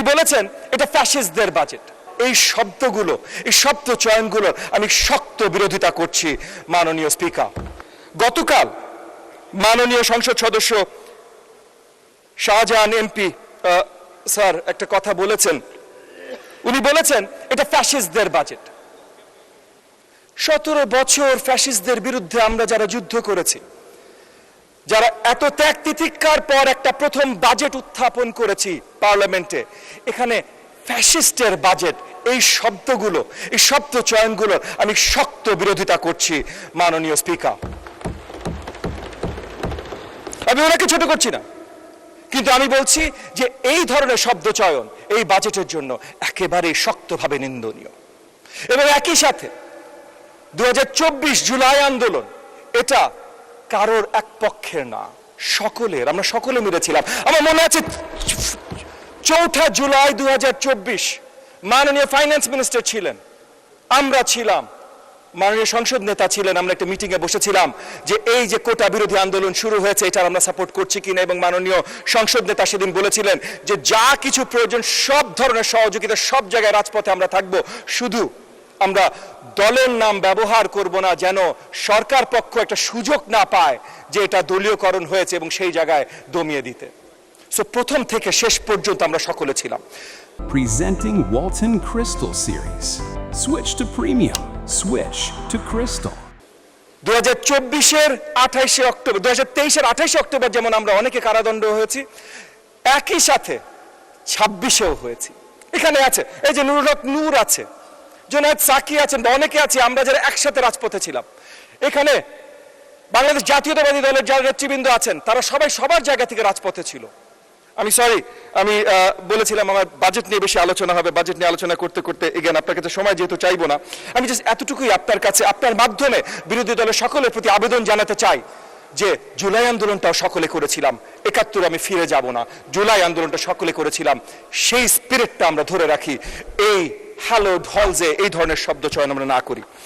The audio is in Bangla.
বলেছেন এটা ফ্যাসিস্টদের বাজেট। এই শব্দগুলো, এই শব্দ চয়নগুলো আমি শক্ত বিরোধিতা করছি মাননীয় স্পিকার। গতকাল মাননীয় সংসদ সদস্য শাহজাহান এমপি স্যার একটা কথা বলেছেন, উনি বলেছেন এটা ফ্যাসিস্টদের বাজেট। 17 বছর ফ্যাসিস্টদের বিরুদ্ধে আমরা যারা যুদ্ধ করেছি, যারা এত ত্যাগ তিতিক্ষার পর একটা প্রথম বাজেট উত্থাপন করেছি পার্লামেন্টে, এখানে ফ্যাসিস্টের বাজেট, এই শব্দগুলো, এই শব্দ চয়নগুলো আমি শক্ত বিরোধিতা করছি মাননীয় স্পিকার। আমি ওনাকে ছোট করছি না, কিন্তু আমি বলছি যে এই ধরনের শব্দ চয়ন এই বাজেটের জন্য একেবারে শক্তভাবে নিন্দনীয়। এবং একই সাথে 2024 জুলাই আন্দোলন এটা কারোর এক পক্ষের না, সকলের। আমরা সকলে মিলেছিলাম। আমার মনে আছে 4 জুলাই 2024 মাননীয় ফাইন্যান্স মিনিস্টার ছিলেন, আমরা ছিলাম, মাননীয় সংসদ নেতা ছিলেন। আমরা একটা মিটিং এ বসেছিলাম যে এই যে কোটা বিরোধী আন্দোলন শুরু হয়েছে এটা আমরা সাপোর্ট করছি কিনা, এবং মাননীয় সংসদ নেতা সেদিন বলেছিলেন যে যা কিছু প্রয়োজন সব ধরনের সহযোগিতা, সব জায়গায় রাজপথে আমরা থাকব, শুধু আমরা দলের নাম ব্যবহার করব না, যেন সরকার পক্ষ একটা সুযোগ না পায় যে এটা দলীয়করণ হয়েছে এবং সেই জায়গায় দমিয়ে দিতে। সো প্রথম থেকে শেষ পর্যন্ত আমরা সকলে ছিলাম। Presenting Walton Crystal Series. Switch to premium. Switch to Crystal. 2024-এর 28 অক্টোবর, 2023-এর 28 অক্টোবর যেমন আমরা অনেকে কারাদণ্ড হয়েছি, একই সাথে 26-এও হয়েছি। এখানে আছে এই যে নুরুল হক নূর আছে, জোনায়েদ সাকি আছেন, বা অনেকে আছে আমরা যারা একসাথে রাজপথে ছিলাম। এখানে বাংলাদেশ জাতীয়তাবাদী দলের যারা নেতৃবৃন্দ আছেন তারা সবাই সবার জায়গা থেকে রাজপথে ছিল। আমি বলেছিলাম আমার বাজেট নিয়ে বেশি আলোচনা হবে, বাজেট নিয়ে আলোচনা করতে করতে এগেন আপনার কাছে সময় যেহেতু চাইবো না, আমি জাস্ট এতটুকুই আপনার কাছে আপনার মাধ্যমে বিরোধী দলের সকলের প্রতি আবেদন জানাতে চাই যে জুলাই আন্দোলনটাও সকলে করেছিলাম, 71 আমি ফিরে যাব না, জুলাই আন্দোলনটা সকলে করেছিলাম, সেই স্পিরিটটা আমরা ধরে রাখি, এই হ্যালোড হলসে এই ধরনের শব্দ চয়ন আমরা না করি।